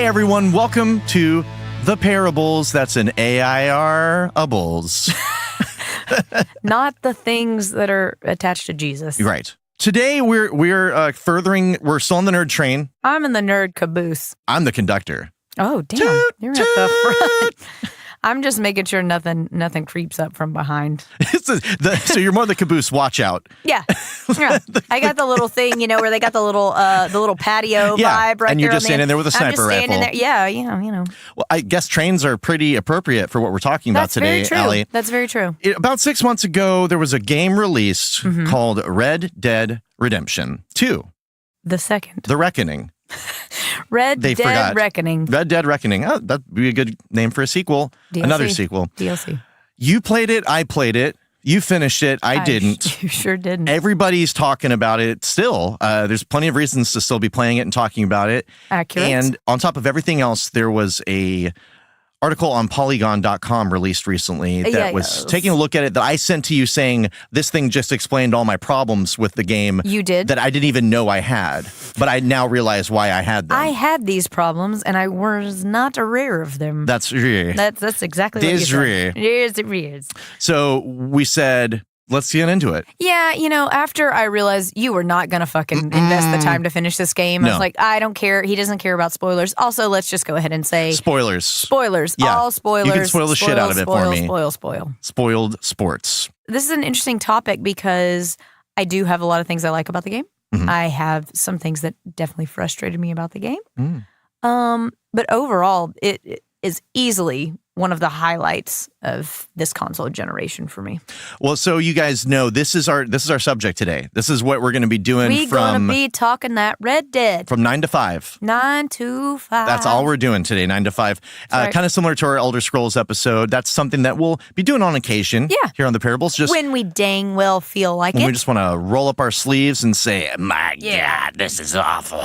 Hey everyone, welcome to The Parables. That's an AIR-ables. Not the things that are attached to Jesus. Right. Today we're still on the nerd train. I'm in the nerd caboose. I'm the conductor. Oh, damn. Toot, You're toot. at the front. I'm just making sure nothing creeps up from behind. So you're more the caboose watch out. Yeah. I got the little thing, where they got the little patio vibe right and you're there just standing there with a sniper rifle. There. Yeah, you know. Well, I guess trains are pretty appropriate for what we're talking about today, Allie. That's very true. About 6 months ago, there was a game released called Red Dead Redemption 2. The second. The Reckoning. Red Dead Reckoning. Red Dead Reckoning. Oh, that'd be a good name for a sequel. DLC. Another sequel. DLC. You played it. I played it. You finished it. I didn't. You sure didn't. Everybody's talking about it still. There's plenty of reasons to still be playing it and talking about it. Accurate. And on top of everything else, there was a article on Polygon.com released recently that was taking a look at it that I sent to you saying this thing just explained all my problems with the game. You did? That I didn't even know I had, but I now realize why I had them. I had these problems and I was not aware of them. That's right. That's exactly what you said. Yes, it is. So we said, let's get into it. Yeah, after I realized you were not going to fucking invest the time to finish this game, I was like, I don't care. He doesn't care about spoilers. Also, let's just go ahead and say... Spoilers. Spoilers. Yeah. All spoilers. You can spoil the shit out of it for me. Spoil. Spoiled sports. This is an interesting topic because I do have a lot of things I like about the game. I have some things that definitely frustrated me about the game. But overall, it is easily one of the highlights of this console generation for me. Well, so you guys know this is our subject today. This is what we're going to be doing. We're going to be talking that Red Dead from 9 to 5. 9 to 5. That's all we're doing today, 9 to 5. Right. Kind of similar to our Elder Scrolls episode. That's something that we'll be doing on occasion. Here on the Parables. Just when we dang well feel like when it. we just want to roll up our sleeves and say, "My God, this is awful."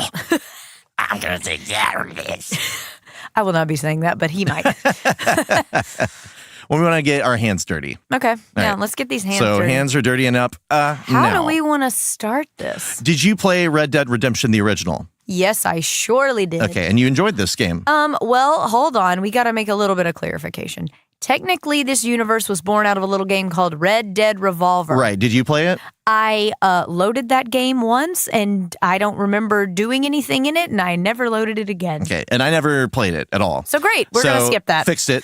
I'm going to take care of this. I will not be saying that, but he might. Well, we want to get our hands dirty. Okay. Yeah, right. Let's get these hands dirty. So hands are dirty and up. How do we want to start this? Did you play Red Dead Redemption, the original? Yes, I surely did. Okay, and you enjoyed this game. Well, hold on. We got to make a little bit of clarification. Technically, this universe was born out of a little game called Red Dead Revolver. Right. Did you play it? I loaded that game once, and I don't remember doing anything in it, and I never loaded it again. Okay, and I never played it at all. So great. We're going to skip that. Fixed it.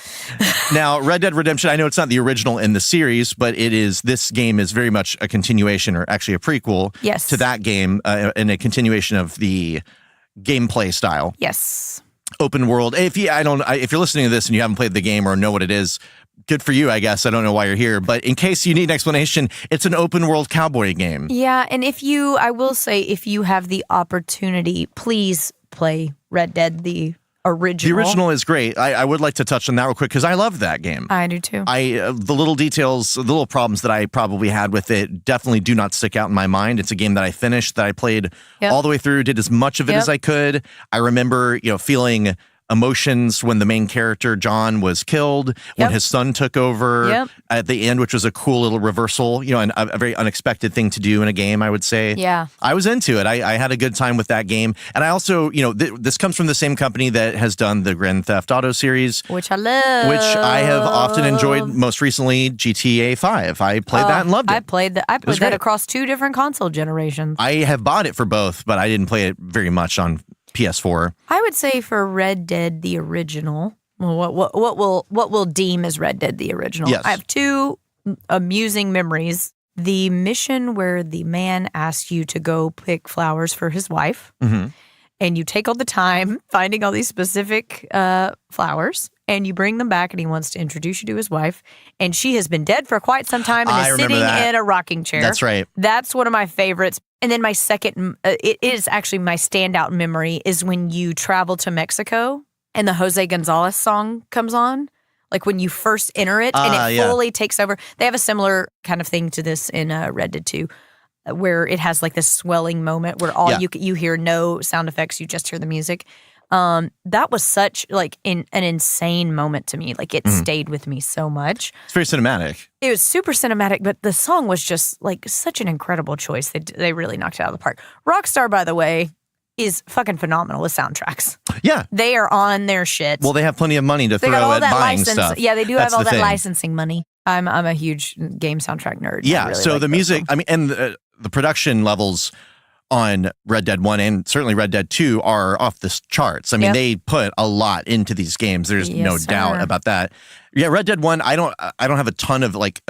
Now, Red Dead Redemption, I know it's not the original in the series, but this game is very much a continuation, or actually a prequel to that game, and a continuation of the gameplay style. Yes. Open world. If you're listening to this and you haven't played the game or know what it is, good for you, I guess. I don't know why you're here, but in case you need an explanation, it's an open world cowboy game. Yeah, and I will say, if you have the opportunity, please play Red Dead, the original. The original is great. I would like to touch on that real quick because I love that game. I do too. The little details, the little problems that I probably had with it definitely do not stick out in my mind. It's a game that I finished, that I played all the way through, did as much of it as I could. I remember, feeling emotions when the main character, John, was killed, when his son took over at the end, which was a cool little reversal, and a very unexpected thing to do in a game, I would say. Yeah. I was into it. I had a good time with that game. And I also, this comes from the same company that has done the Grand Theft Auto series. Which I love. Which I have often enjoyed, most recently, GTA 5. I played that and loved it. I played that across 2 different console generations. I have bought it for both, but I didn't play it very much on PS4. I would say for Red Dead the original, what we'll deem as Red Dead the original. Yes. I have 2 amusing memories. The mission where the man asks you to go pick flowers for his wife, and you take all the time finding all these specific flowers, and you bring them back, and he wants to introduce you to his wife, and she has been dead for quite some time and is sitting in a rocking chair. That's right. That's one of my favorites. And then my second, it is actually my standout memory, is when you travel to Mexico and the Jose Gonzalez song comes on. Like when you first enter it and it fully takes over. They have a similar kind of thing to this in Red Dead 2, where it has like this swelling moment where you hear no sound effects, you just hear the music. That was such like an insane moment to me. Like it stayed with me so much. It's very cinematic. It was super cinematic, but the song was just like such an incredible choice. They really knocked it out of the park. Rockstar, by the way, is fucking phenomenal with soundtracks. Yeah. They are on their shit. Well, they have plenty of money to throw at buying stuff. Yeah, they do have all that licensing money. I'm a huge game soundtrack nerd. Yeah, really so the music, I mean, and the production levels on Red Dead 1 and certainly Red Dead 2 are off the charts. I mean, they put a lot into these games. There's no doubt about that. Yeah, Red Dead 1, I don't have a ton of like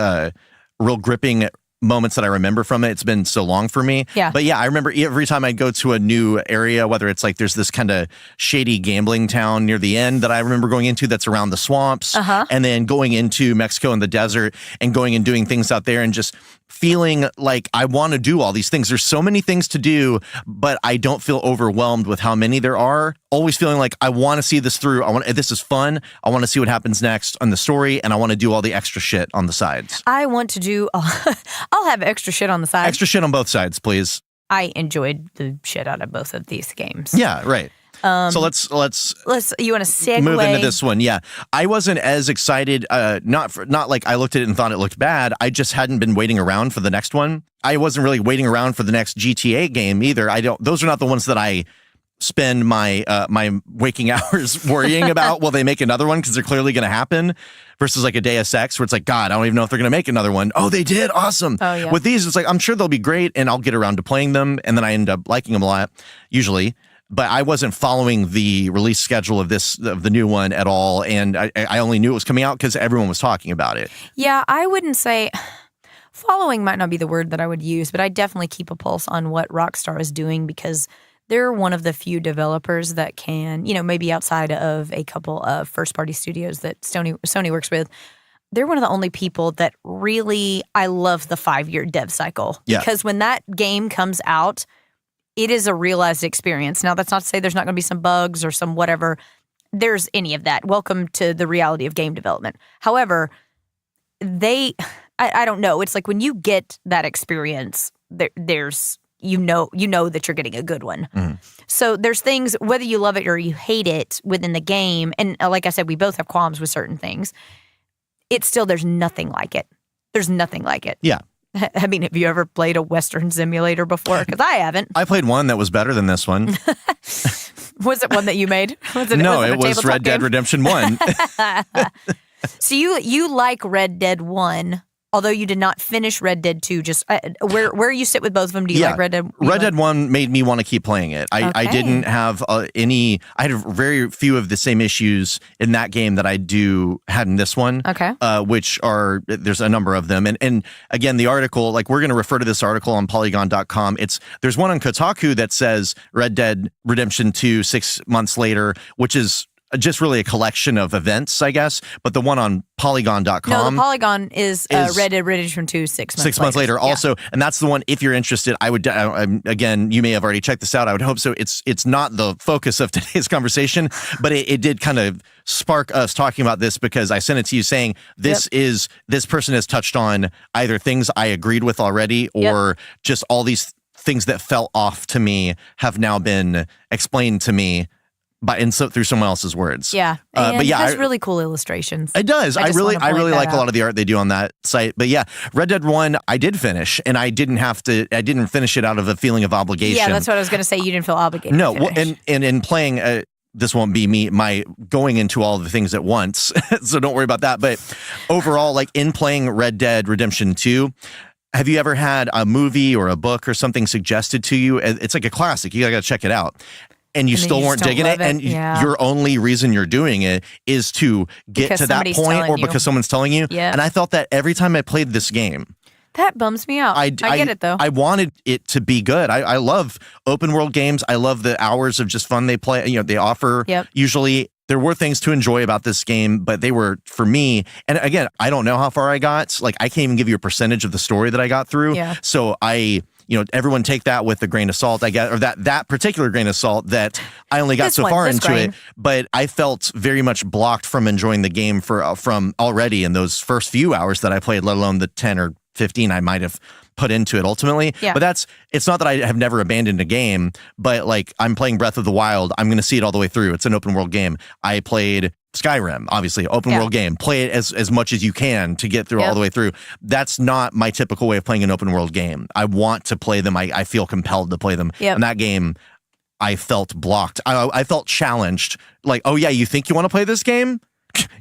real gripping moments that I remember from it. It's been so long for me. Yeah. But yeah, I remember every time I go to a new area, whether it's like there's this kind of shady gambling town near the end that I remember going into that's around the swamps, and then going into Mexico in the desert and going and doing things out there and just feeling like I want to do all these things. There's so many things to do, but I don't feel overwhelmed with how many there are. Always feeling like I want to see this through. This is fun. I want to see what happens next on the story, and I want to do all the extra shit on the sides. I want to do. I'll have extra shit on the side. Extra shit on both sides, please. I enjoyed the shit out of both of these games. Yeah, right. So let's you want to segue? Move into this one. Yeah, I wasn't as excited. Not like I looked at it and thought it looked bad. I just hadn't been waiting around for the next one. I wasn't really waiting around for the next GTA game either. Those are not the ones that I spend my my waking hours worrying about. Will they make another one? Because they're clearly going to happen. Versus like a Deus Ex, where it's like, God, I don't even know if they're going to make another one. Oh, they did. Awesome. Oh, yeah. With these, it's like, I'm sure they'll be great, and I'll get around to playing them, and then I end up liking them a lot, usually. But I wasn't following the release schedule of the new one at all, and I only knew it was coming out because everyone was talking about it. Yeah, I wouldn't say following might not be the word that I would use, but I definitely keep a pulse on what Rockstar is doing because they're one of the few developers that can, maybe outside of a couple of first-party studios that Sony works with, they're one of the only people that really, I love the 5-year dev cycle. Yeah. Because when that game comes out, it is a realized experience. Now, that's not to say there's not going to be some bugs or some whatever. There's any of that. Welcome to the reality of game development. However, I don't know. It's like when you get that experience, there's... You know that you're getting a good one. Mm. So there's things, whether you love it or you hate it within the game, and like I said, we both have qualms with certain things, there's nothing like it. There's nothing like it. Yeah. I mean, have you ever played a Western simulator before? Because I haven't. I played one that was better than this one. Was it one that you made? No, it was Red Dead Redemption 1. So you like Red Dead 1, although you did not finish Red Dead 2, just where you sit with both of them, do you like Red Dead? Red Dead 1 made me want to keep playing it. I didn't have I had very few of the same issues in that game that I had in this one. Okay. Which are, there's a number of them. And again, the article, like we're going to refer to this article on Polygon.com. There's one on Kotaku that says Red Dead Redemption 2 6 months later, which is just really a collection of events, I guess. But the one on Polygon.com. No, the Polygon is Red Dead Redemption 2 6 months later. 6 months later. Also, and that's the one, if you're interested, I would, again, you may have already checked this out. I would hope so. It's not the focus of today's conversation, but it did kind of spark us talking about this because I sent it to you saying this person has touched on either things I agreed with already or just all these things that fell off to me have now been explained to me through someone else's words. Yeah. But yeah, it has really cool illustrations. It does. I really like a lot of the art they do on that site. But yeah, Red Dead 1, I did finish, and I didn't finish it out of a feeling of obligation. Yeah, that's what I was going to say. You didn't feel obligated. No, and in playing, this won't be my going into all the things at once, so don't worry about that. But overall, like in playing Red Dead Redemption 2, have you ever had a movie or a book or something suggested to you? It's like a classic. You got to check it out. And you still weren't digging it, and your only reason you're doing it is to get to that point or because someone's telling you. Yeah. And I felt that every time I played this game. That bums me out. I get it, though. I wanted it to be good. I love open world games. I love the hours of just fun they play. They offer. Yep. Usually, there were things to enjoy about this game, but they were, for me, and again, I don't know how far I got. Like, I can't even give you a percentage of the story that I got through. Yeah. So everyone take that with a grain of salt, I guess, or that particular grain of salt that I only got so far into it. But I felt very much blocked from enjoying the game from already in those first few hours that I played, let alone the 10 or 15 I might have put into it ultimately. Yeah. But it's not that I have never abandoned a game, but like I'm playing Breath of the Wild, I'm going to see it all the way through. It's an open world game. I played Skyrim, obviously, open world game. Play it as much as you can to get through all the way through. That's not my typical way of playing an open world game. I want to play them. I feel compelled to play them. Yep. And that game, I felt blocked. I felt challenged. Like, oh yeah, you think you want to play this game?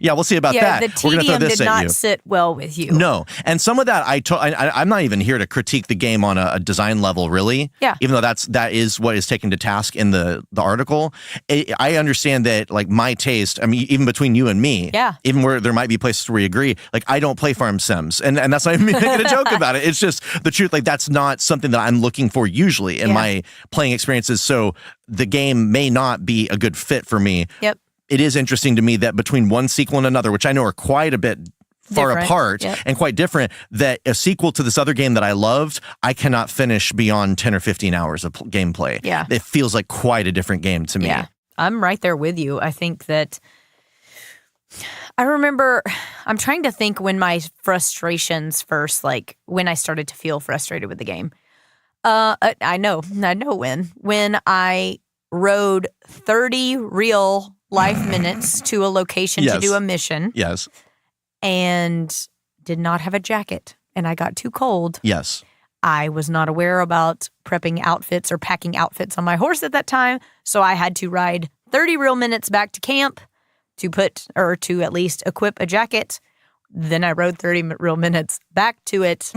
Yeah, we'll see about that. The We're gonna throw tedium this did at not you. sit well with you. No, and some of that I'm not even here to critique the game on a design level, really. Yeah. Even though that is what is taken to task in the article. I understand that, like, my taste. I mean, even between you and me. Yeah. Even where there might be places where we agree. Like, I don't play farm sims, and that's not even making a joke about it. It's just the truth. Like, that's not something that I'm looking for usually in my playing experiences. So the game may not be a good fit for me. Yep. It is interesting to me that between one sequel and another, which I know are quite a bit far Different. apart and quite different, that a sequel to this other game that I loved, I cannot finish beyond 10 or 15 hours of gameplay. Yeah. It feels like quite a different game to me. Yeah. I'm right there with you. I think that I remember, I'm trying to think when my frustrations first, like when I started to feel frustrated with the game. I know when I rode 30 real life minutes to a location to do a mission. Yes. And did not have a jacket and I got too cold. Yes. I was not aware about prepping outfits or packing outfits on my horse at that time. So I had to ride 30 real minutes back to camp to at least equip a jacket. Then I rode 30 real minutes back to it.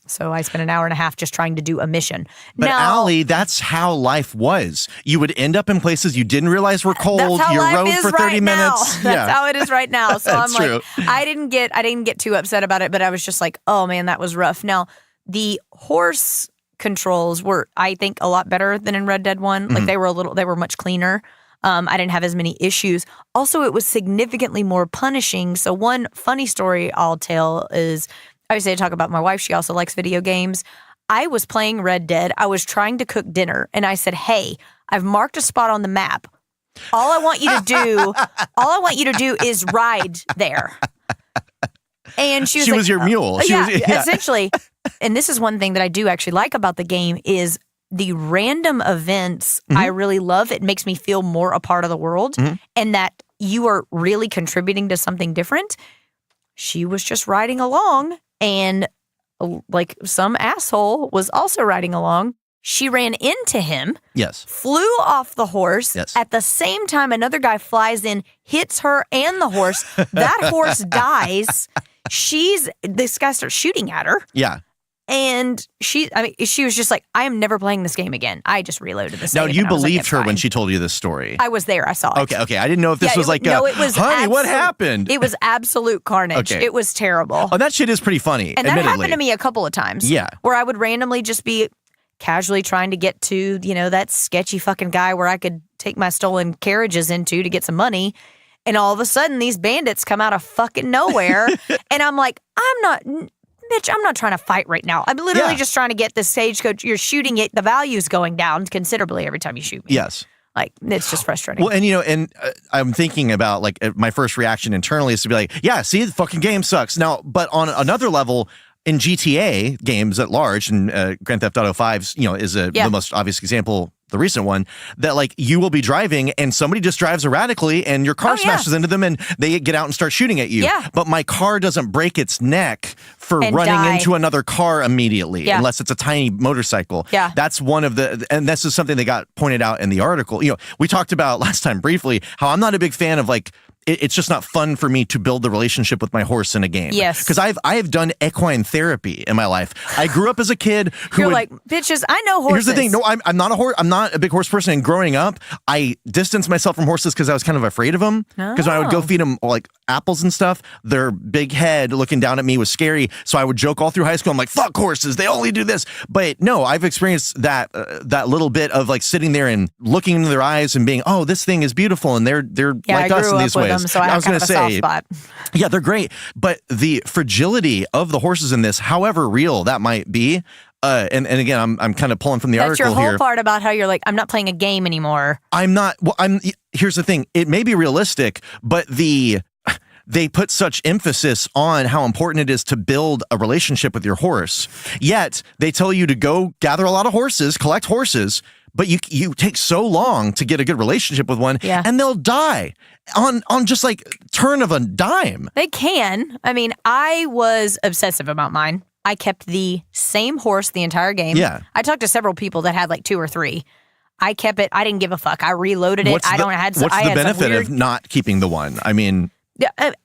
So I spent an hour and a half just trying to do a mission. But Allie, that's how life was. You would end up in places you didn't realize were cold. That's how you life rode is for 30 right minutes. Now. That's how it is right now. So I'm true. like, I didn't get too upset about it, but I was just like, oh man, that was rough. Now, the horse controls were, I think, a lot better than in Red Dead 1. Like they were much cleaner. I didn't have as many issues. Also, it was significantly more punishing. So one funny story I'll tell is, obviously I talk about my wife. She also likes video games. I was playing Red Dead. I was trying to cook dinner and I said, hey, I've marked a spot on the map. All I want you to do is ride there. And she was your mule. Essentially. And this is one thing that I do actually like about the game is the random events. I really love. It makes me feel more a part of the world and that you are really contributing to something different. She was just riding along and like some asshole was also riding along. She ran into him. Yes. Flew off the horse. Yes. At the same time, another guy flies in, hits her and the horse. That horse dies. This guy starts shooting at her. Yeah. And she was just like, I am never playing this game again. I just reloaded the save. Now, you believed her when she told you this story. I was there. I saw it. Okay. I didn't know if this was like, it was honey, what happened? It was absolute carnage. Okay. It was terrible. Oh, that shit is pretty funny, and admittedly. that happened to me a couple of times. Yeah. Where I would randomly just be casually trying to get to, that sketchy fucking guy where I could take my stolen carriages into to get some money. And all of a sudden, these bandits come out of fucking nowhere. And I'm like, Bitch, I'm not trying to fight right now. I'm literally just trying to get this stagecoach. You're shooting it. The value's going down considerably every time you shoot me. Yes. Like, it's just frustrating. Well, and I'm thinking about, like, my first reaction internally is to be like, yeah, see, the fucking game sucks. Now, but on another level, in GTA games at large, and Grand Theft Auto 5, is the most obvious example, the recent one, that like you will be driving and somebody just drives erratically and your car smashes into them and they get out and start shooting at you. Yeah. But my car doesn't break its neck for And running die. into another car immediately, Yeah. unless it's a tiny motorcycle. Yeah. That's one of and this is something that got pointed out in the article. We talked about last time briefly how I'm not a big fan of like, it's just not fun for me to build the relationship with my horse in a game. Yes. Because I have done equine therapy in my life. I grew up as a kid who You're like, bitches, I know horses. Here's the thing. No, I'm not a horse. I'm not a big horse person. And growing up, I distanced myself from horses because I was kind of afraid of them. Because when I would go feed them like apples and stuff, their big head looking down at me was scary. So I would joke all through high school. I'm like, fuck horses. They only do this. But no, I've experienced that little bit of like sitting there and looking into their eyes and being, oh, this thing is beautiful. And they're like us in these ways. Them, so I was going to say, soft spot. Yeah, they're great. But the fragility of the horses in this, however real that might be, and again, I'm kind of pulling from the article here. That's your whole part about how you're like, I'm not playing a game anymore. I'm not. Well, here's the thing. It may be realistic, but they put such emphasis on how important it is to build a relationship with your horse. Yet they tell you to go gather a lot of horses, collect horses, but you take so long to get a good relationship with one, and they'll die on just like turn of a dime. They can. I mean, I was obsessive about mine. I kept the same horse the entire game. Yeah. I talked to several people that had like 2 or 3. I kept it. I didn't give a fuck. I reloaded it. What's the benefit of not keeping the one? I mean,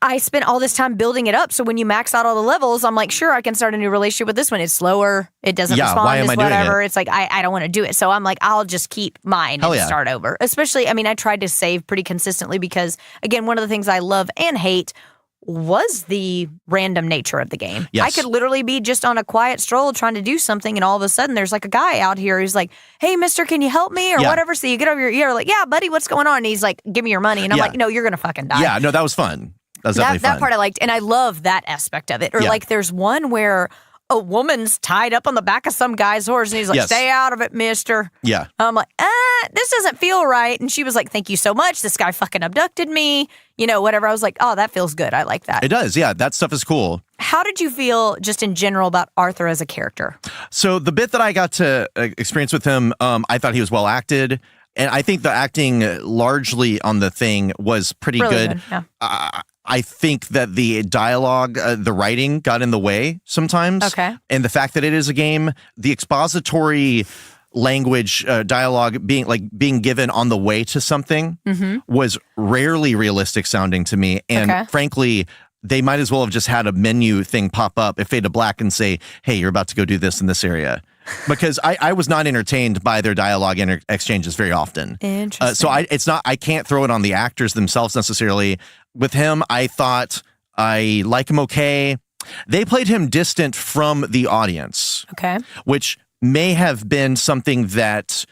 I spent all this time building it up. So when you max out all the levels, I'm like, sure, I can start a new relationship with this one. It's slower. It doesn't respond why am as I doing whatever. it? It's like, I don't want to do it. So I'm like, I'll just keep mine and start over. Especially, I mean, I tried to save pretty consistently because, again, one of the things I love and hate was the random nature of the game. Yes. I could literally be just on a quiet stroll trying to do something, and all of a sudden there's like a guy out here who's like, hey, mister, can you help me? Or whatever. So you get over your ear, like, yeah, buddy, what's going on? And he's like, give me your money. And I'm like, no, you're going to fucking die. Yeah, no, that was fun. That was definitely fun. That part I liked, and I love that aspect of it. Or like there's one where a woman's tied up on the back of some guy's horse, and he's like, stay out of it, mister. Yeah. I'm like, this doesn't feel right. And she was like, thank you so much. This guy fucking abducted me. You know, whatever. I was like, oh, that feels good. I like that. It does. Yeah, that stuff is cool. How did you feel just in general about Arthur as a character? So the bit that I got to experience with him, I thought he was well acted. And I think the acting largely on the thing was pretty Really good. Yeah. I think that the dialogue, the writing got in the way sometimes. Okay. And the fact that it is a game, the expository language, dialogue being given on the way to something was rarely realistic sounding to me. And frankly, they might as well have just had a menu thing pop up, fade to black, and say, hey, you're about to go do this in this area. Because I was not entertained by their dialogue exchanges very often. Interesting. So I can't throw it on the actors themselves necessarily. With him, I thought I like him okay. They played him distant from the audience. Okay. Which may have been something that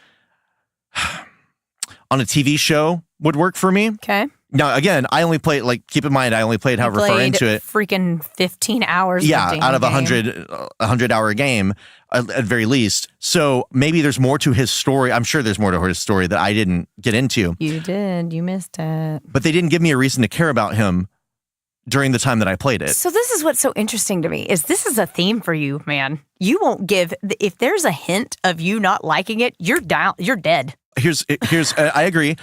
on a TV show would work for me. Okay. Now, again, I only played, keep in mind, I only played however far into it. Freaking 15 hours. Yeah, out of a 100-hour game, at very least. So maybe there's more to his story. I'm sure there's more to his story that I didn't get into. You did. You missed it. But they didn't give me a reason to care about him during the time that I played it. So this is what's so interesting to me, is this is a theme for you, man. You won't give, if there's a hint of you not liking it, you're down, you're dead. Here's I agree.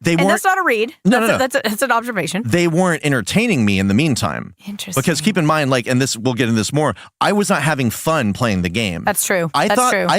And that's not a read. No. That's an observation. They weren't entertaining me in the meantime. Interesting. Because keep in mind, and this, we'll get into this more, I was not having fun playing the game. That's true. I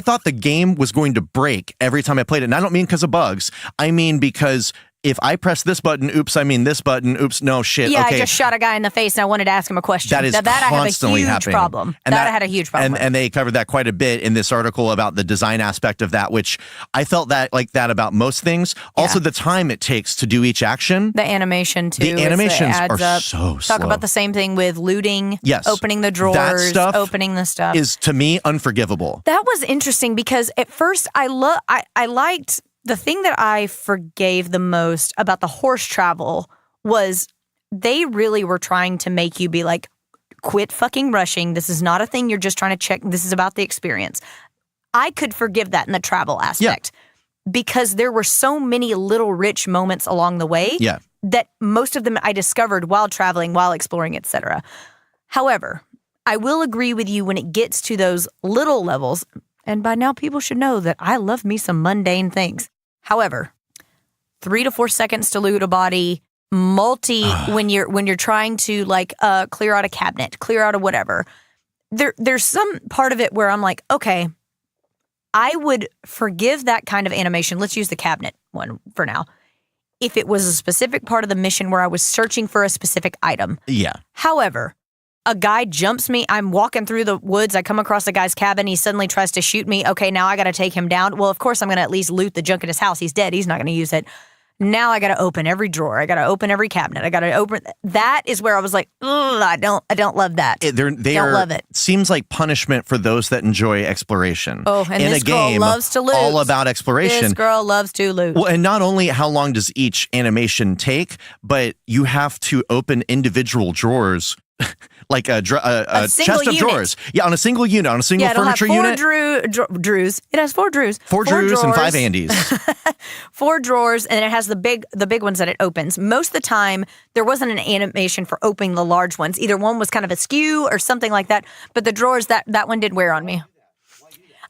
thought the game was going to break every time I played it. And I don't mean because of bugs. I mean because if I press this button, oops, I mean this button, oops, no, shit, yeah, okay. I just shot a guy in the face and I wanted to ask him a question. That is constantly happening. Problem. And I had a huge problem. And they covered that quite a bit in this article about the design aspect of that, which I felt that about most things. Yeah. Also, the time it takes to do each action. The animation, too. The animations are so slow. Talk about the same thing with looting, opening the drawers, that stuff opening the stuff. Is, to me, unforgivable. That was interesting because at first I liked... The thing that I forgave the most about the horse travel was they really were trying to make you be like, quit fucking rushing. This is not a thing you're just trying to check. This is about the experience. I could forgive that in the travel aspect because there were so many little rich moments along the way that most of them I discovered while traveling, while exploring, etc. However, I will agree with you when it gets to those little levels. And by now, people should know that I love me some mundane things. However, 3 to 4 seconds to loot a body, when you're trying to clear out a cabinet, clear out a whatever. There's some part of it where I'm like, okay, I would forgive that kind of animation. Let's use the cabinet one for now. If it was a specific part of the mission where I was searching for a specific item. Yeah. However, a guy jumps me. I'm walking through the woods. I come across a guy's cabin. He suddenly tries to shoot me. Okay, now I got to take him down. Well, of course, I'm going to at least loot the junk in his house. He's dead. He's not going to use it. Now I got to open every drawer. I got to open every cabinet. I got to open. That is where I was like, I don't love that. Don't love it. Seems like punishment for those that enjoy exploration. Oh, and in this a game, girl loves to loot. All about exploration. This girl loves to loot. Well, and not only how long does each animation take, but you have to open individual drawers. Like a chest of drawers. Yeah, on a single unit, on a single furniture unit. Drews. It has 4 Drews. 4 Drews and 5 Andys. 4 drawers, and it has the big ones that it opens. Most of the time, there wasn't an animation for opening the large ones. Either one was kind of askew or something like that. But the drawers, that one did wear on me.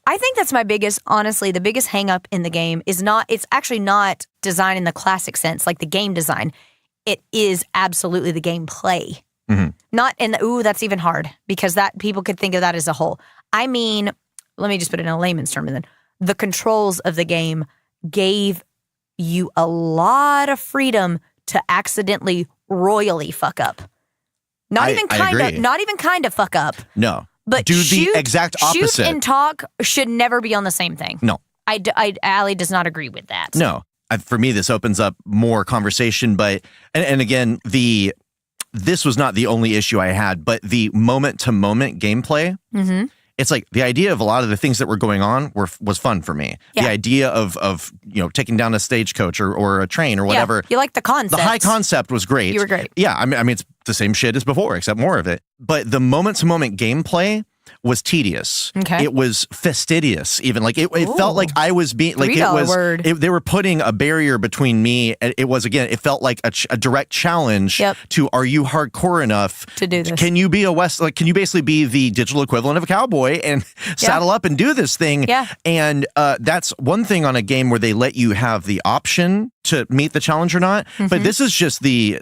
I think that's my biggest, honestly, the biggest hang up in the game it's actually not design in the classic sense, like the game design. It is absolutely the gameplay. Mm-hmm. Not in that's even hard because that people could think of that as a whole. I mean, let me just put it in a layman's term then. The controls of the game gave you a lot of freedom to accidentally royally fuck up. Not even kind of fuck up. No. But do the exact opposite. Shoot and talk should never be on the same thing. No. Allie does not agree with that. No. For me, this opens up more conversation, but, and again, this was not the only issue I had, but the moment-to-moment gameplay, it's like the idea of a lot of the things that were going on was fun for me. Yeah. The idea of taking down a stagecoach or a train or whatever. Yeah, you like the concept. The high concept was great. You were great. Yeah, I mean, it's the same shit as before, except more of it. But the moment-to-moment gameplay was tedious. It was fastidious, even. Like it felt like I was being like they were putting a barrier between me. And it felt like a direct challenge to, are you hardcore enough to do this? Can you be can you basically be the digital equivalent of a cowboy and saddle up and do this thing? Yeah. And that's one thing on a game where they let you have the option to meet the challenge or not. But this is just the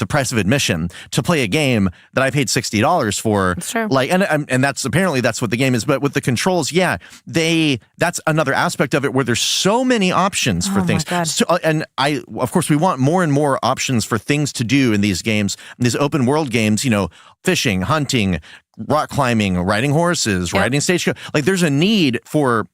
price of admission to play a game that I paid $60 for. That's true. Like, and that's apparently that's what the game is. But with the controls, that's another aspect of it where there's so many options for things. So, and of course, we want more and more options for things to do in these games, these open world games. Fishing, hunting, rock climbing, riding horses, riding stagecoach. Like, there's a need for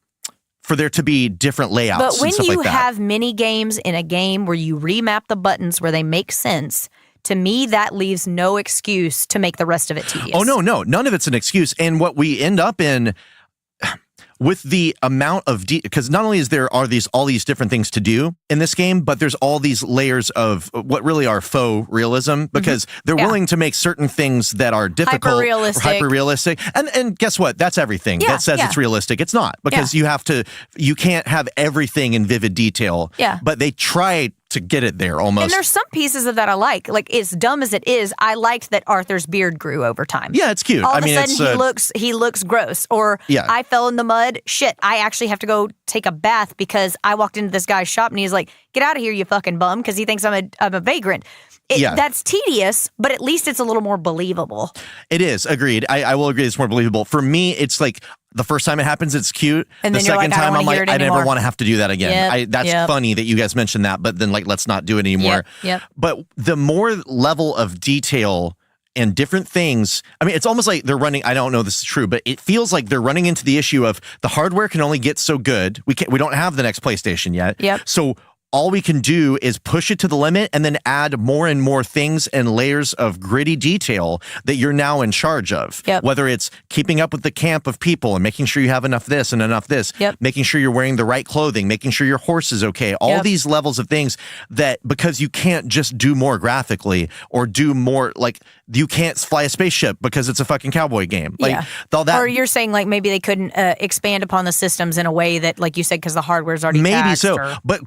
there to be different layouts. But when and stuff you like that. have mini games in a game where you remap the buttons where they make sense, to me, that leaves no excuse to make the rest of it tedious. Oh, no. None of it's an excuse. And what we end up in with the amount of because not only are all these different things to do in this game, but there's all these layers of what really are faux realism, because they're willing to make certain things that are difficult, hyper realistic. And guess what? That's everything that says it's realistic. It's not, because you can't have everything in vivid detail. Yeah. But they try to get it there almost. And there's some pieces of that I like. Like, as dumb as it is, I liked that Arthur's beard grew over time. Yeah, it's cute. All of a sudden, he looks gross. Or I fell in the mud. Shit, I actually have to go take a bath because I walked into this guy's shop and he's like, "Get out of here, you fucking bum," because he thinks I'm a vagrant. That's tedious, but at least it's a little more believable. It is. Agreed. I will agree it's more believable. For me, it's like the first time it happens, it's cute. And the then second time, I'm like, I never want to have to do that again. That's funny that you guys mentioned that, but then let's not do it anymore. Yep. But the more level of detail and different things, I mean, it's almost like they're running, I don't know if this is true, but it feels like they're running into the issue of the hardware can only get so good. We don't have the next PlayStation yet. Yep. So all we can do is push it to the limit and then add more and more things and layers of gritty detail that you're now in charge of. Yep. Whether it's keeping up with the camp of people and making sure you have enough this and enough this, making sure you're wearing the right clothing, making sure your horse is okay. All these levels of things that, because you can't just do more graphically or do more, like, you can't fly a spaceship because it's a fucking cowboy game. Like, all that. Or you're saying, like, maybe they couldn't expand upon the systems in a way that, like you said, because the hardware's already maybe taxed, so. But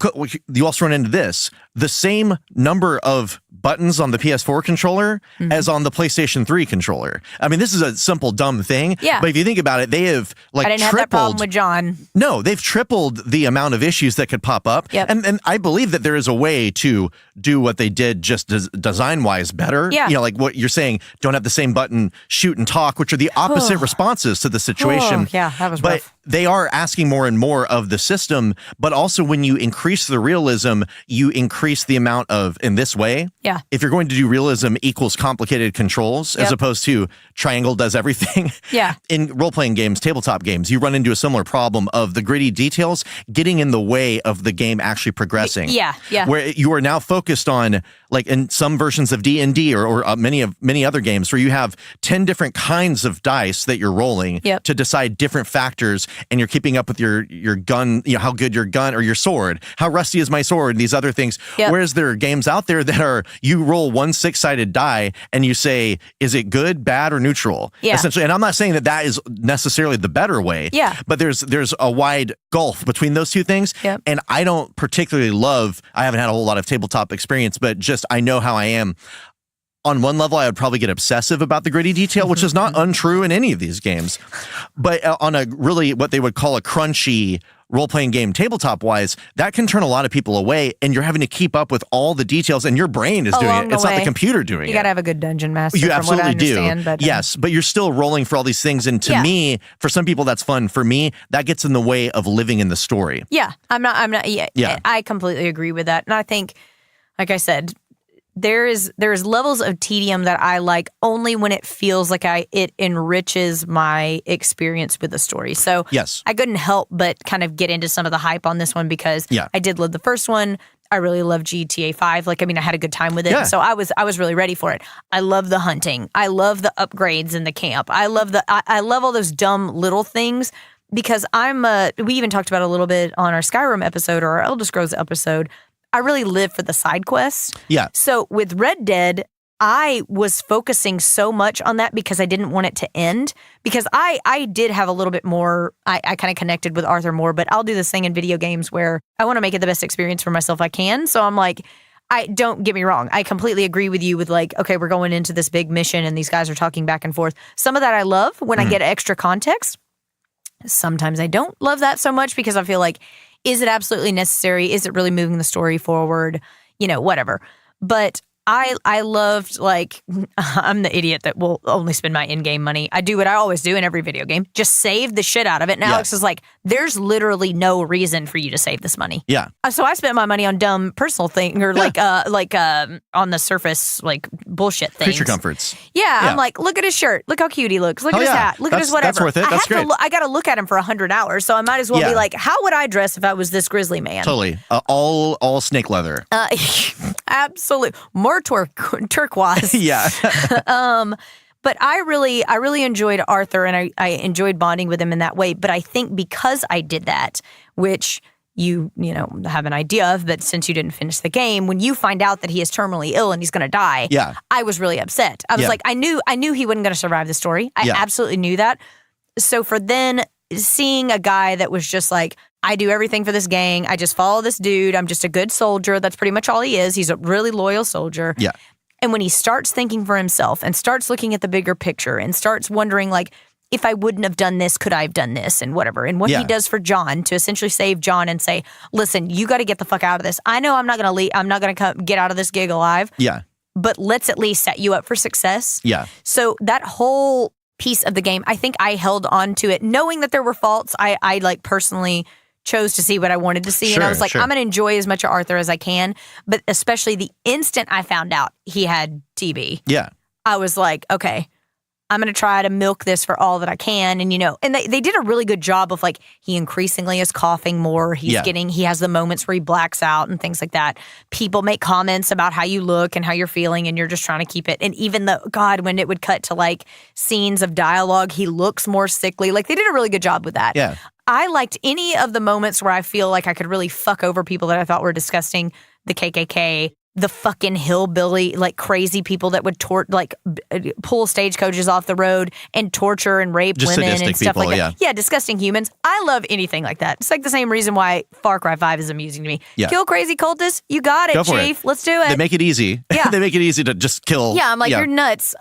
you also run into this. The same number of buttons on the PS4 controller as on the PlayStation 3 controller. I mean, this is a simple, dumb thing. Yeah. But if you think about it, they have I didn't have that problem with John. No, they've tripled the amount of issues that could pop up. Yep. And I believe that there is a way to do what they did just design-wise better. Yeah. Like what you're saying, don't have the same button, shoot and talk, which are the opposite responses to the situation. That was rough. But they are asking more and more of the system, but also when you increase the realism, you increase the amount of, in this way, if you're going to do realism equals complicated controls as opposed to triangle does everything. Yeah. In role-playing games, tabletop games, you run into a similar problem of the gritty details getting in the way of the game actually progressing. Yeah. Where you are now focused on, like in some versions of D&D or many other games where you have 10 different kinds of dice that you're rolling to decide different factors, and you're keeping up with your gun, how good your gun or your sword, how rusty is my sword, and these other things. Whereas there are games out there that are, you roll one 6-sided die and you say, is it good, bad, or neutral? Essentially. And I'm not saying that is necessarily the better way. But there's a wide gulf between those two things. And I don't particularly I haven't had a whole lot of tabletop experience, but just I know how I am. On one level, I would probably get obsessive about the gritty detail, which is not untrue in any of these games. But on a really what they would call a crunchy, role-playing game tabletop-wise, that can turn a lot of people away, and you're having to keep up with all the details, and your brain is doing it. It's not the computer doing it. You got to have a good dungeon master. You from absolutely what I understand, do. But, yes, but you're still rolling for all these things, and to me, for some people, that's fun. For me, that gets in the way of living in the story. Yeah, I'm not. Yeah, I completely agree with that, and I think, like I said, there's levels of tedium that I like only when it feels like it enriches my experience with the story. So yes, I couldn't help but kind of get into some of the hype on this one because I did love the first one. I really love GTA 5. Like, I mean, I had a good time with it. Yeah. So I was really ready for it. I love the hunting. I love the upgrades in the camp. I love I love all those dumb little things because we even talked about it a little bit on our Skyrim episode or our Elder Scrolls episode. I really live for the side quests. Yeah. So with Red Dead, I was focusing so much on that because I didn't want it to end. Because I did have a little bit more, I kind of connected with Arthur more, but I'll do this thing in video games where I want to make it the best experience for myself I can. So I'm like, don't get me wrong. I completely agree with you with like, okay, we're going into this big mission and these guys are talking back and forth. Some of that I love when I get extra context. Sometimes I don't love that so much because I feel like, is it absolutely necessary? Is it really moving the story forward? You know, whatever. But I loved, like, I'm the idiot that will only spend my in-game money. I do what I always do in every video game. Just save the shit out of it. And Alex is like, there's literally no reason for you to save this money. Yeah. So I spent my money on dumb personal thing or like on the surface, like bullshit things. Creature comforts. Yeah. I'm like, look at his shirt. Look how cute he looks. Look at his hat. Look at his whatever. That's worth it. That's great. I got to look at him for 100 hours. So I might as well be like, how would I dress if I was this grizzly man? Totally. All snake leather. Absolutely. More turquoise. Yeah. But I really enjoyed Arthur and I enjoyed bonding with him in that way. But I think because I did that, which you have an idea of, but since you didn't finish the game, when you find out that he is terminally ill and he's going to die, I was really upset. I was like, I knew he wasn't going to survive the story. I absolutely knew that. So for then seeing a guy that was just like, I do everything for this gang. I just follow this dude. I'm just a good soldier. That's pretty much all he is. He's a really loyal soldier. Yeah. And when he starts thinking for himself and starts looking at the bigger picture and starts wondering, like, if I wouldn't have done this, could I have done this and whatever. And what he does for John to essentially save John and say, listen, you got to get the fuck out of this. I know I'm not going to leave. I'm not going to get out of this gig alive. Yeah. But let's at least set you up for success. Yeah. So that whole piece of the game, I think I held on to it knowing that there were faults. I like personally chose to see what I wanted to see. And I was like, I'm going to enjoy as much of Arthur as I can. But especially the instant I found out he had TB. Yeah. I was like, okay, I'm going to try to milk this for all that I can. And, and they did a really good job of like, he increasingly is coughing more. He has the moments where he blacks out and things like that. People make comments about how you look and how you're feeling and you're just trying to keep it. And even though, God, when it would cut to like scenes of dialogue, he looks more sickly. Like they did a really good job with that. Yeah. I liked any of the moments where I feel like I could really fuck over people that I thought were disgusting. The KKK, the fucking hillbilly, like crazy people that would pull stagecoaches off the road and torture and rape just women and stuff people, like that. Yeah, disgusting humans. I love anything like that. It's like the same reason why Far Cry 5 is amusing to me. Yeah. Kill crazy cultists. You got it, Chief. Let's do it. They make it easy. Yeah. They make it easy to just kill. Yeah, I'm like, you're nuts.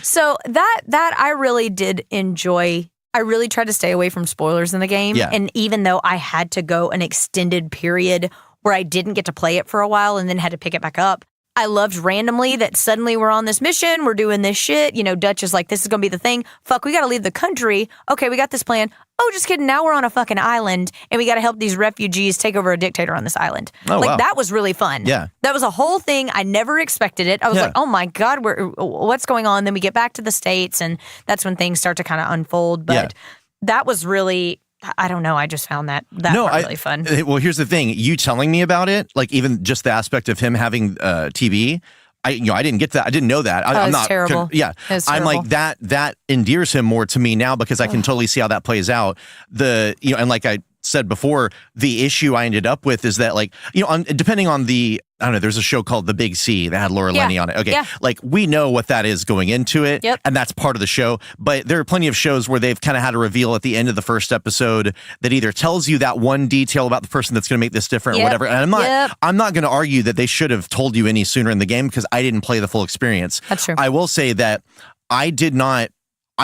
So that I really did enjoy. I really tried to stay away from spoilers in the game. Yeah. And even though I had to go an extended period where I didn't get to play it for a while and then had to pick it back up, I loved randomly that suddenly we're on this mission, we're doing this shit. Dutch is like, this is going to be the thing. Fuck, we got to leave the country. Okay, we got this plan. Oh, just kidding. Now we're on a fucking island and we got to help these refugees take over a dictator on this island. Oh, wow. That was really fun. Yeah. That was a whole thing. I never expected it. I was like, oh my God, what's going on? Then we get back to the States and that's when things start to kind of unfold. But that was really, I don't know. I just found that really fun. Well, here's the thing. You telling me about it, like even just the aspect of him having TB, I didn't get that. I didn't know that. I'm not terrible. I'm like that endears him more to me now because I can totally see how that plays out. And like I said before, the issue I ended up with is that like, depending on I don't know, there's a show called The Big C that had Laura Linney on it. Okay. Yeah. Like we know what that is going into it. Yep. And that's part of the show. But there are plenty of shows where they've kind of had a reveal at the end of the first episode that either tells you that one detail about the person that's going to make this different or whatever. And I'm not going to argue that they should have told you any sooner in the game because I didn't play the full experience. That's true. I will say that I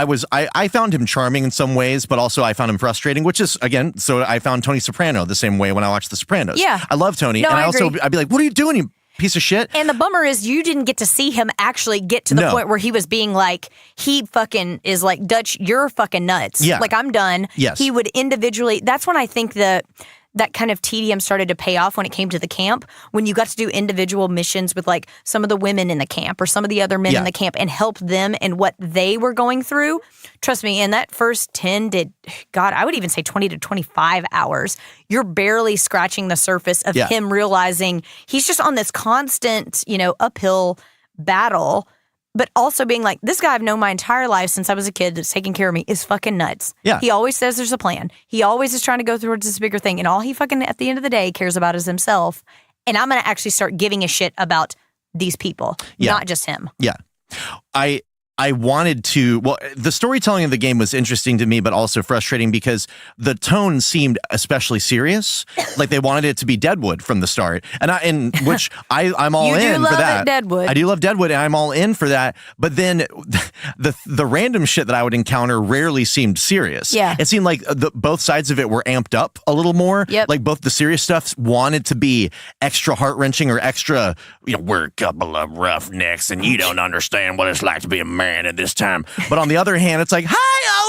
I found him charming in some ways, but also I found him frustrating, which is, again, so I found Tony Soprano the same way when I watched The Sopranos. Yeah. I love Tony. No, and I agree. I'd be like, what are you doing, you piece of shit? And the bummer is you didn't get to see him actually get to the point where he was being like, he fucking is like, Dutch, you're fucking nuts. Yeah. Like, I'm done. Yes. He would individually, that's when I think that kind of tedium started to pay off when it came to the camp, when you got to do individual missions with like some of the women in the camp or some of the other men in the camp and help them and what they were going through. Trust me, in that first 10 to, God, I would even say 20 to 25 hours, you're barely scratching the surface of him realizing he's just on this constant, uphill battle, but also being like, this guy I've known my entire life since I was a kid that's taking care of me is fucking nuts. Yeah. He always says there's a plan. He always is trying to go towards this bigger thing. And all he fucking, at the end of the day, cares about is himself. And I'm going to actually start giving a shit about these people, not just him. Yeah. I wanted to, the storytelling of the game was interesting to me, but also frustrating because the tone seemed especially serious. Like they wanted it to be Deadwood from the start. And I'm all in for that. Deadwood. I do love Deadwood and I'm all in for that. But then the random shit that I would encounter rarely seemed serious. Yeah. It seemed like both sides of it were amped up a little more. Yep. Like both the serious stuff wanted to be extra heart-wrenching or extra, we're a couple of roughnecks and you don't understand what it's like to be a man at this time. But on the other hand, it's like, hi,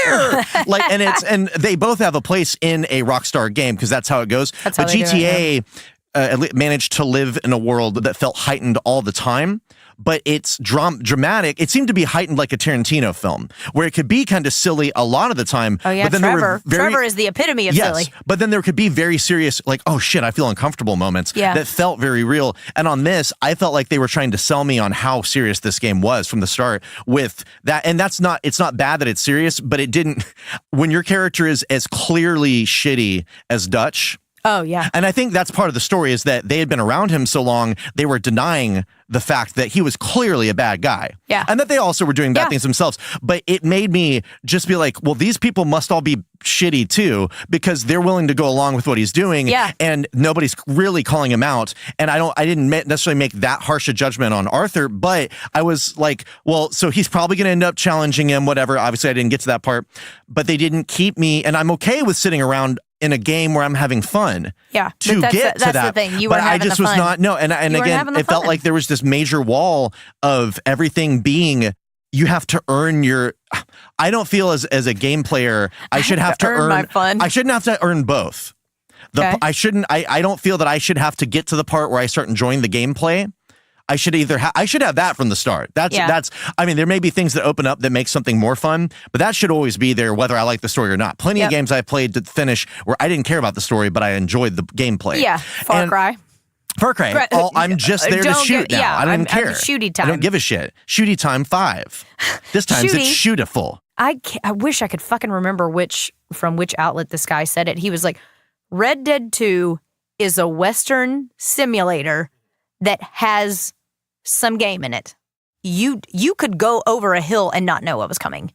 over here. and they both have a place in a Rockstar game because that's how it goes. That's but how they GTA managed to live in a world that felt heightened all the time. But it's dramatic. It seemed to be heightened like a Tarantino film, where it could be kind of silly a lot of the time. Oh, yeah, but then Trevor. Trevor is the epitome of silly. But then there could be very serious, like, oh shit, I feel uncomfortable moments that felt very real. And on this, I felt like they were trying to sell me on how serious this game was from the start with that. And it's not bad that it's serious, but it didn't, when your character is as clearly shitty as Dutch. Oh, yeah. And I think that's part of the story is that they had been around him so long, they were denying the fact that he was clearly a bad guy. Yeah. And that they also were doing bad things themselves. But it made me just be like, well, these people must all be shitty too, because they're willing to go along with what he's doing. Yeah. And nobody's really calling him out. And I didn't necessarily make that harsh a judgment on Arthur, but I was like, well, so he's probably going to end up challenging him, whatever. Obviously, I didn't get to that part, but they didn't keep me. And I'm okay with sitting around in a game where I'm having fun. Yeah. To get to that. That's the thing. You were but having I just the was fun. not. No. And again, it felt like there was this major wall of everything being, you have to earn your, I don't feel as a game player, I should have to earn my fun. I shouldn't have to earn both. I don't feel that I should have to get to the part where I start enjoying the gameplay. I should have that from the start. I mean, there may be things that open up that make something more fun, but that should always be there whether I like the story or not. Plenty of games I played to finish where I didn't care about the story, but I enjoyed the gameplay. Yeah, Far Cry. I'm just there to shoot now. I don't even care. Shooty time. I don't give a shit. Shooty time 5. This time it's shootiful. I wish I could fucking remember from which outlet this guy said it. He was like, Red Dead 2 is a Western simulator that has some game in it. You could go over a hill and not know what was coming.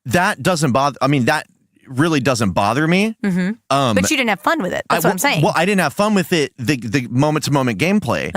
That doesn't bother. I mean, that really doesn't bother me. Mm-hmm. But you didn't have fun with it. That's what I'm saying. Well, I didn't have fun with it. The moment to moment gameplay.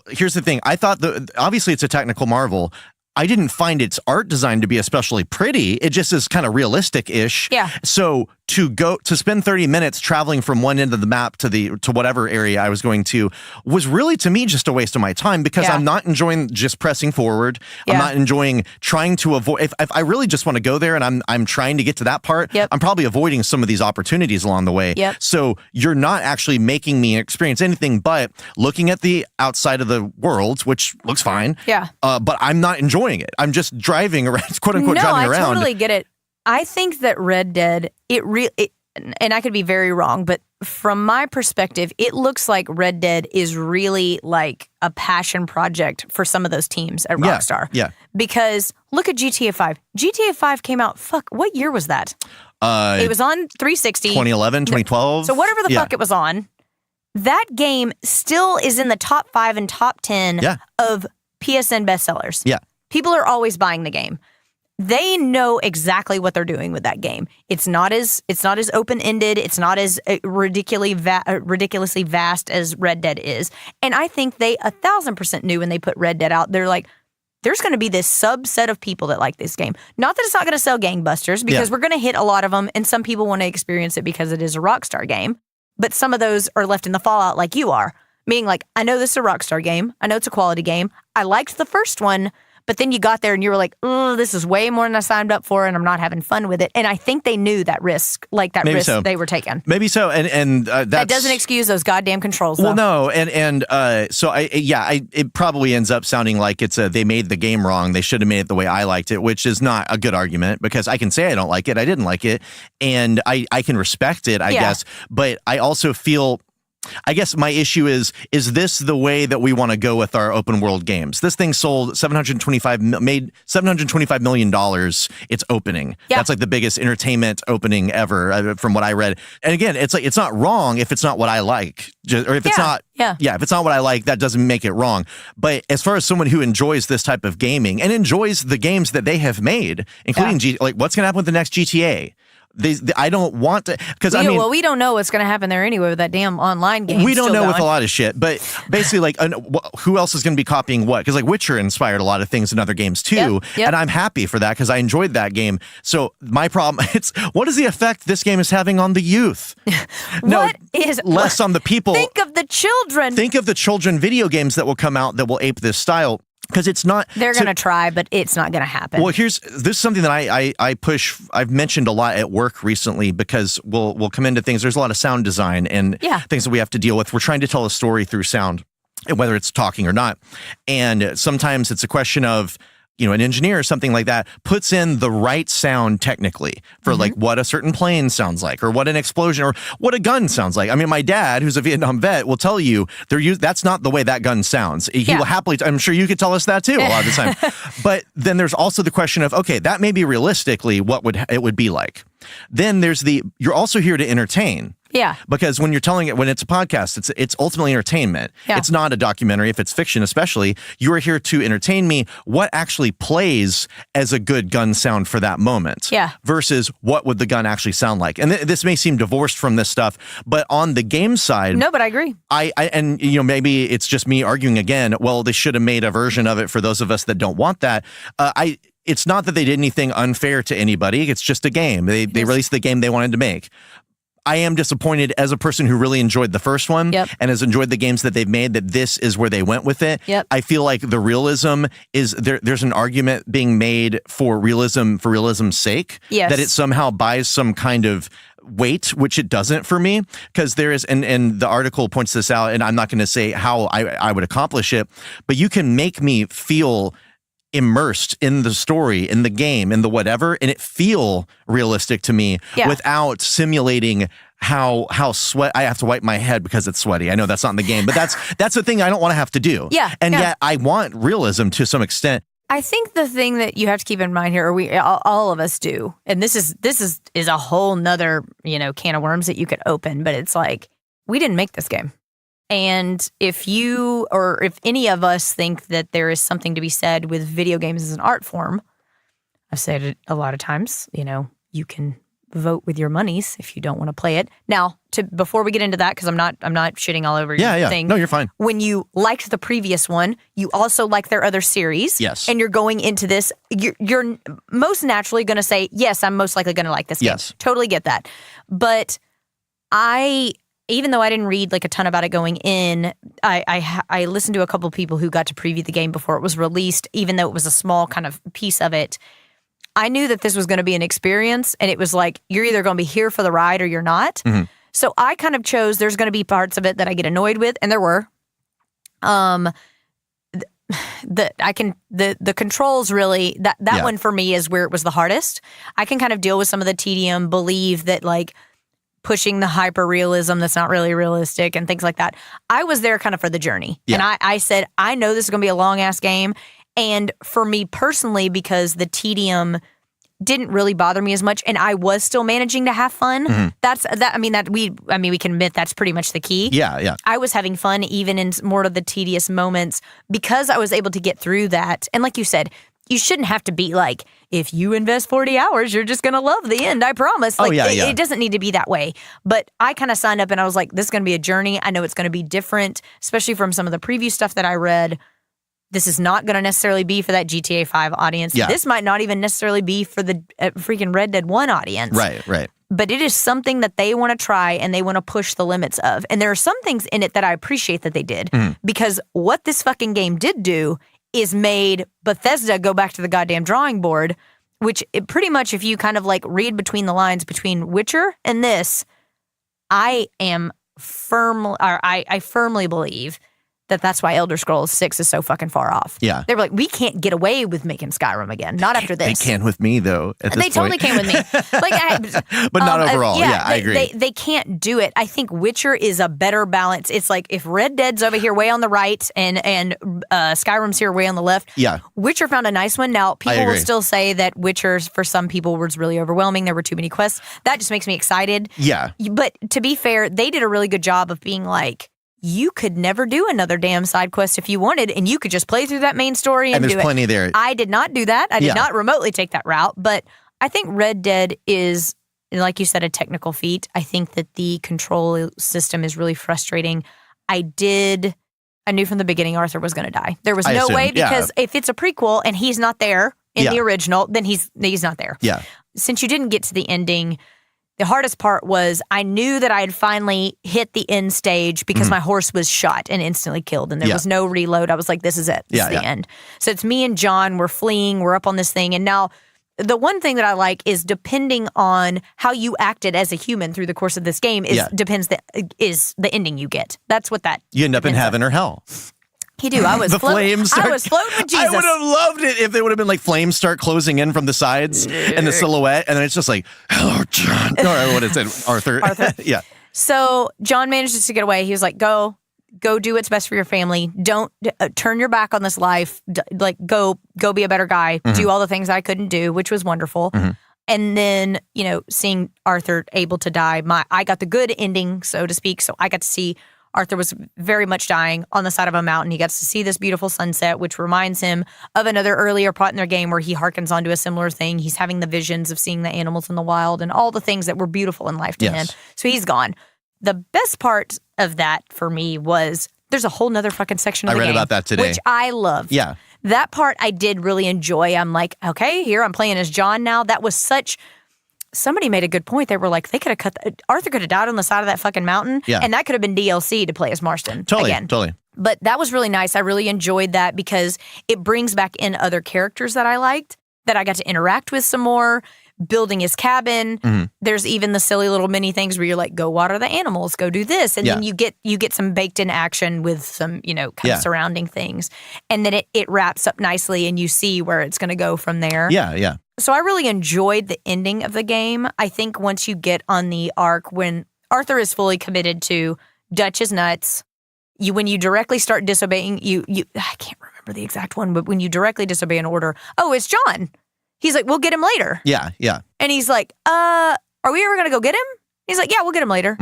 Here's the thing. I thought obviously it's a technical marvel. I didn't find its art design to be especially pretty. It just is kind of realistic-ish. Yeah. So to spend 30 minutes traveling from one end of the map to whatever area I was going to was really, to me, just a waste of my time because I'm not enjoying just pressing forward. I'm not enjoying trying to avoid. If I really just want to go there and I'm trying to get to that part, I'm probably avoiding some of these opportunities along the way. So you're not actually making me experience anything but looking at the outside of the world, which looks fine. But I'm not enjoying it. I'm just driving around, quote unquote, driving around. No, I totally get it. I think that Red Dead, and I could be very wrong, but from my perspective, it looks like Red Dead is really like a passion project for some of those teams at Rockstar. Yeah. Because look at GTA 5. GTA 5 came out, what year was that? It was on 360. 2011, 2012. So whatever the fuck it was on, that game still is in the top 5 and top 10 of PSN bestsellers. Yeah. People are always buying the game. They know exactly what they're doing with that game. It's not as open-ended. It's not as ridiculously vast as Red Dead is. And I think they 1,000% knew when they put Red Dead out. They're like, there's going to be this subset of people that like this game. Not that it's not going to sell gangbusters, because we're going to hit a lot of them, and some people want to experience it because it is a Rockstar game. But some of those are left in the fallout like you are. Meaning, like, I know this is a Rockstar game. I know it's a quality game. I liked the first one, but then you got there and you were like, oh, this is way more than I signed up for, and I'm not having fun with it. And I think they knew that risk, they were taking. Maybe so. And that doesn't excuse those goddamn controls, though. Well, no. So it probably ends up sounding like they made the game wrong. They should have made it the way I liked it, which is not a good argument, because I can say I don't like it. I didn't like it. And I can respect it, I guess. But I also feel... I guess my issue is this the way that we want to go with our open world games? This thing sold made $725 million its opening. Yeah. That's like the biggest entertainment opening ever, from what I read. And again, it's like, it's not wrong if it's not what I like, or if it's not, if it's not what I like, that doesn't make it wrong. But as far as someone who enjoys this type of gaming and enjoys the games that they have made, including like what's going to happen with the next GTA? I don't want to, because well, we don't know what's going to happen there anyway with that damn online game. We don't know with a lot of shit, but basically, like, who else is going to be copying what? Because like Witcher inspired a lot of things in other games too, and I'm happy for that because I enjoyed that game. My problem, what is the effect this game is having on the youth? Less on the people. Think of the children. Think of the children video games that will come out that will ape this style. Because it's not... They're going to try, but it's not going to happen. Well, this is something that I push... I've mentioned a lot at work recently, because we'll come into things. There's a lot of sound design and things that we have to deal with. We're trying to tell a story through sound, whether it's talking or not. And sometimes it's a question of... an engineer or something like that puts in the right sound technically for like what a certain plane sounds like, or what an explosion, or what a gun sounds like. I mean, my dad, who's a Vietnam vet, will tell you that's not the way that gun sounds. He will happily, I'm sure you could tell us that too a lot of the time. But then there's also the question of, okay, that may be realistically what it would be like. Then there's you're also here to entertain. Yeah. Because when it's a podcast, it's ultimately entertainment. Yeah. It's not a documentary. If it's fiction, especially, you are here to entertain me. What actually plays as a good gun sound for that moment? Yeah. Versus what would the gun actually sound like? And this may seem divorced from this stuff, but on the game side, no, but I agree. And maybe it's just me arguing again. Well, they should have made a version of it for those of us that don't want that. It's not that they did anything unfair to anybody. It's just a game. They released the game they wanted to make. I am disappointed as a person who really enjoyed the first one and has enjoyed the games that they've made, that this is where they went with it. Yep. I feel like the realism is there's an argument being made for realism's sake. Yes. That it somehow buys some kind of weight, which it doesn't for me, because there is, and the article points this out, and I'm not going to say how I would accomplish it, but you can make me feel immersed in the story, in the game, in the whatever, and it feel realistic to me without simulating how sweat. I have to wipe my head because it's sweaty. I know that's not in the game, but that's the thing I don't want to have to do. Yeah, and yet I want realism to some extent. I think the thing that you have to keep in mind here, or we all of us do, and this is a whole nother can of worms that you could open, but it's like, we didn't make this game. And if you, or if any of us think that there is something to be said with video games as an art form, I've said it a lot of times, you can vote with your monies if you don't want to play it. Now, before we get into that, because I'm not shitting all over your thing. No, you're fine. When you liked the previous one, you also like their other series. Yes. And you're going into this, you're most naturally going to say, yes, I'm most likely going to like this game. Yes. Totally get that. But even though I didn't read like a ton about it going in, I listened to a couple of people who got to preview the game before it was released, even though it was a small kind of piece of it. I knew that this was going to be an experience, and it was like, you're either going to be here for the ride or you're not. Mm-hmm. So I kind of chose, there's going to be parts of it that I get annoyed with, and there were. The controls really, that one for me is where it was the hardest. I can kind of deal with some of the tedium, believe that like, pushing the hyper realism that's not really realistic and things like that. I was there kind of for the journey. Yeah. And I said, I know this is going to be a long ass game. And for me personally, because the tedium didn't really bother me as much and I was still managing to have fun. Mm-hmm. We can admit that's pretty much the key. Yeah, yeah. I was having fun even in more of the tedious moments because I was able to get through that. And like you said, you shouldn't have to be like, if you invest 40 hours, you're just going to love the end, I promise. Like, it doesn't need to be that way. But I kind of signed up and I was like, this is going to be a journey. I know it's going to be different, especially from some of the preview stuff that I read. This is not going to necessarily be for that GTA 5 audience. Yeah. This might not even necessarily be for the freaking Red Dead 1 audience. Right. But it is something that they want to try and they want to push the limits of. And there are some things in it that I appreciate that they did. Because what this fucking game did do is made Bethesda go back to the goddamn drawing board, which it pretty much, if you kind of like read between the lines between Witcher and this, I firmly believe that that's why Elder Scrolls 6 is so fucking far off. Yeah. They were like, we can't get away with making Skyrim again. Not after this. They can with me, though, at this They totally can with me. But not overall. Yeah, I agree. They can't do it. I think Witcher is a better balance. It's like if Red Dead's over here way on the right and Skyrim's here way on the left. Yeah. Witcher found a nice one. Now, people will still say that Witcher, for some people, was really overwhelming. There were too many quests. That just makes me excited. Yeah. But to be fair, they did a really good job of being like, you could never do another damn side quest if you wanted, and you could just play through that main story and do it. And there's plenty there. I did not do that. I did not remotely take that route, but I think Red Dead is, like you said, a technical feat. I think that the control system is really frustrating. I knew from the beginning Arthur was going to die. There was no way, because if it's a prequel and he's not there in the original, then he's not there. Yeah. Since you didn't get to the ending, the hardest part was I knew that I had finally hit the end stage because my horse was shot and instantly killed, and there was no reload. I was like, this is it. This is the end. So it's me and John. We're fleeing. We're up on this thing. And now the one thing that I like is depending on how you acted as a human through the course of this game is the ending you get. That's what that You end up in heaven or hell. You do. I was floating with Jesus. I would have loved it if they would have been like flames start closing in from the sides and the silhouette, and then it's just like, hello, John. Or what is it? Arthur. Yeah. So John manages to get away. He was like, go do what's best for your family. Don't turn your back on this life. Go be a better guy. Do all the things I couldn't do, which was wonderful. And then, seeing Arthur able to die, I got the good ending, so to speak. So I got to see Arthur was very much dying on the side of a mountain. He gets to see this beautiful sunset, which reminds him of another earlier part in their game where he harkens onto a similar thing. He's having the visions of seeing the animals in the wild and all the things that were beautiful in life to him. So he's gone. The best part of that for me was there's a whole nother fucking section of the game. I read about that today. Which I loved. Yeah. That part I did really enjoy. I'm like, okay, here I'm playing as John now. That was such... Somebody made a good point. They were like, Arthur could have died on the side of that fucking mountain, and that could have been DLC to play as Marston again. Totally. But that was really nice. I really enjoyed that because it brings back in other characters that I liked, that I got to interact with some more, building his cabin. There's even the silly little mini things where you're like, go water the animals, go do this. And then you get some baked in action with some, kind of surrounding things. And then it wraps up nicely and you see where it's going to go from there. Yeah. So I really enjoyed the ending of the game. I think once you get on the arc, when Arthur is fully committed to Dutch is nuts, when you directly start disobeying, I can't remember the exact one, but when you directly disobey an order, it's John. He's like, we'll get him later. Yeah. And he's like, are we ever going to go get him? He's like, yeah, we'll get him later.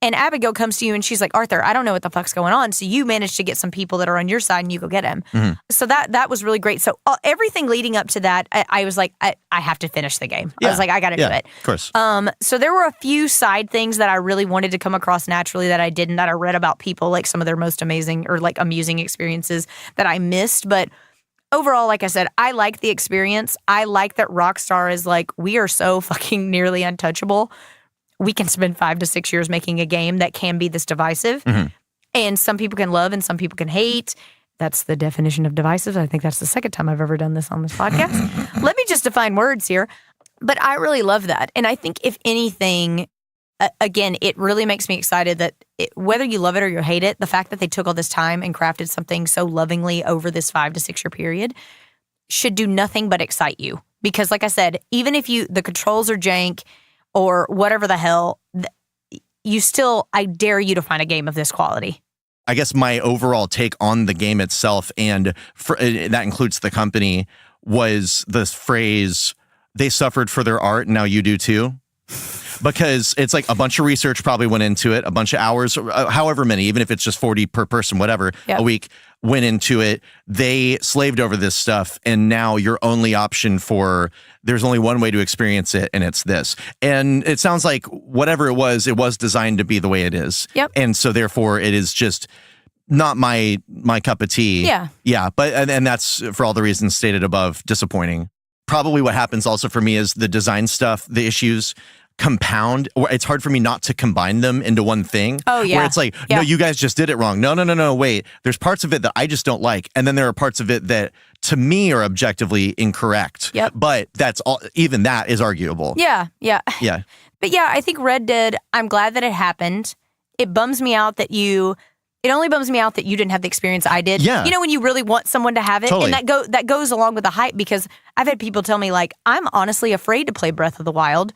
And Abigail comes to you and she's like, Arthur, I don't know what the fuck's going on. So you managed to get some people that are on your side and you go get him. So that was really great. So everything leading up to that, I was like, I have to finish the game. I was like, I got to do it. Of course. So there were a few side things that I really wanted to come across naturally that I didn't, that I read about people, like some of their most amazing or like amusing experiences that I missed. But overall, like I said, I like the experience. I like that Rockstar is like, we are so fucking nearly untouchable. We can spend 5 to 6 years making a game that can be this divisive. And some people can love and some people can hate. That's the definition of divisive. I think that's the second time I've ever done this on this podcast. Let me just define words here. But I really love that. And I think if anything, again, it really makes me excited that whether you love it or you hate it, the fact that they took all this time and crafted something so lovingly over this 5 to 6 year period should do nothing but excite you. Because like I said, even if the controls are jank, or whatever the hell, I dare you to find a game of this quality. I guess my overall take on the game itself, and that includes the company, was the phrase, they suffered for their art, now you do too. Because it's like a bunch of research probably went into it, a bunch of hours, however many, even if it's just 40 per person, whatever, a week, went into it. They slaved over this stuff, and now your only option there's only one way to experience it, and it's this. And it sounds like whatever it was designed to be the way it is. Yep. And so therefore it is just not my cup of tea. Yeah. But and that's for all the reasons stated above, disappointing. Probably what happens also for me is the design stuff, the issues compound, or it's hard for me not to combine them into one thing. Oh, yeah. Where it's like, no, you guys just did it wrong. No, wait. There's parts of it that I just don't like. And then there are parts of it that to me are objectively incorrect. Yep. But that's all, even that is arguable. Yeah. But yeah, I think Red Dead, I'm glad that it happened. It bums me out that it only bums me out that you didn't have the experience I did. Yeah. You know, when you really want someone to have it, Totally. and that goes along with the hype, because I've had people tell me, like, I'm honestly afraid to play Breath of the Wild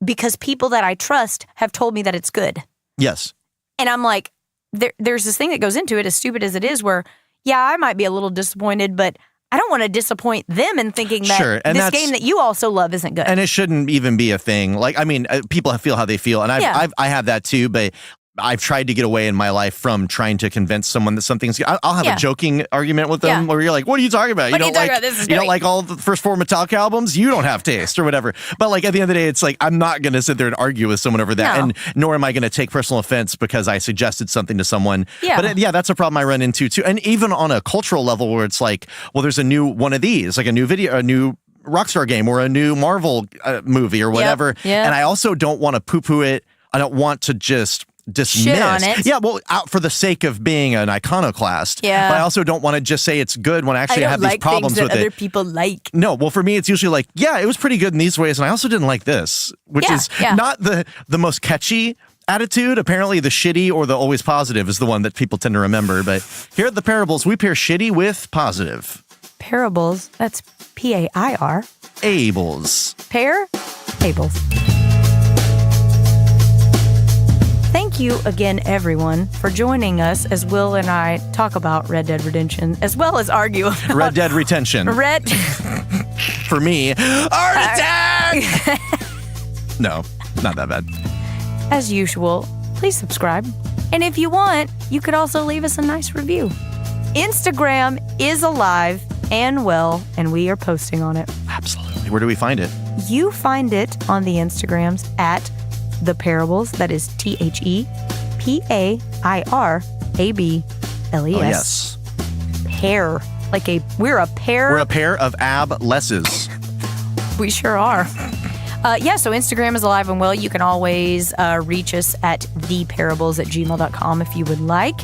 because people that I trust have told me that it's good. Yes. And I'm like, there's this thing that goes into it, as stupid as it is, where, yeah, I might be a little disappointed, but I don't want to disappoint them in thinking that this game that you also love isn't good. And it shouldn't even be a thing. Like, I mean, people feel how they feel, and I have that too, but I've tried to get away in my life from trying to convince someone that something's good. I'll have a joking argument with them where you're like, what are you talking about? You don't like all the first 4 Metallica albums? You don't have taste or whatever. But like at the end of the day, it's like, I'm not going to sit there and argue with someone over that. No. And nor am I going to take personal offense because I suggested something to someone. Yeah. But that's a problem I run into too. And even on a cultural level where it's like, well, there's a new one of these, like a new video, a new Rockstar game or a new Marvel movie or whatever. Yep. And I also don't want to poo-poo it. I don't want to just dismiss. Shit on it. Yeah, well, out for the sake of being an iconoclast. Yeah. But I also don't want to just say it's good when I actually have these problems with it. Other people like. No, well, for me, it's usually like, yeah, it was pretty good in these ways, and I also didn't like this, which is not the most catchy attitude. Apparently, the shitty or the always positive is the one that people tend to remember. But here at the Parables, we pair shitty with positive. Parables. That's P-A-I-R. Ables. Pair. Ables. Thank you again, everyone, for joining us as Will and I talk about Red Dead Redemption, as well as argue about Red Dead Retention. For me, heart attack! No, not that bad. As usual, please subscribe. And if you want, you could also leave us a nice review. Instagram is alive and well, and we are posting on it. Absolutely. Where do we find it? You find it on the Instagrams at The Parables. That is ThePairAbles. Oh, yes. Pair. We're a pair. We're a pair of ab-lesses. We sure are. So Instagram is alive and well. You can always reach us at theparables@gmail.com if you would like.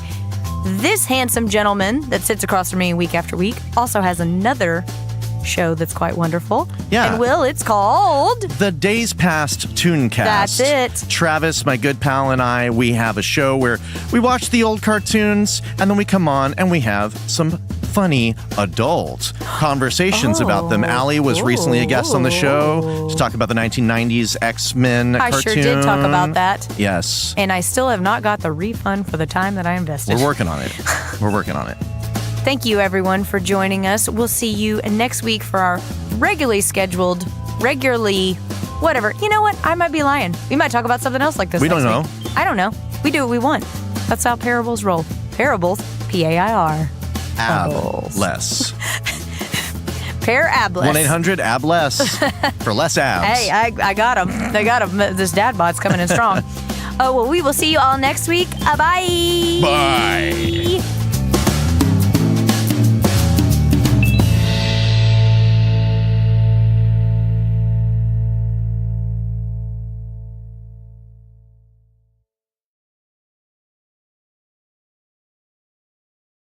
This handsome gentleman that sits across from me week after week also has another show that's quite wonderful. Yeah. And Will, it's called The Days Past Tooncast. That's it. Travis, my good pal, and I, we have a show where we watch the old cartoons and then we come on and we have some funny adult conversations about them. Allie was recently a guest on the show to talk about the 1990s X-Men cartoon. I sure did talk about that. Yes. And I still have not got the refund for the time that I invested. We're working on it. Thank you, everyone, for joining us. We'll see you next week for our regularly, whatever. You know what? I might be lying. We might talk about something else like this We next don't know. week. I don't know. We do what we want. That's how parables roll. Parables, P-A-I-R. Ab-less. Pair abless. 1-800-AB-LESS for less abs. Hey, I got them. They got them. This dad bod's coming in strong. Oh, well, we will see you all next week. Bye. Bye.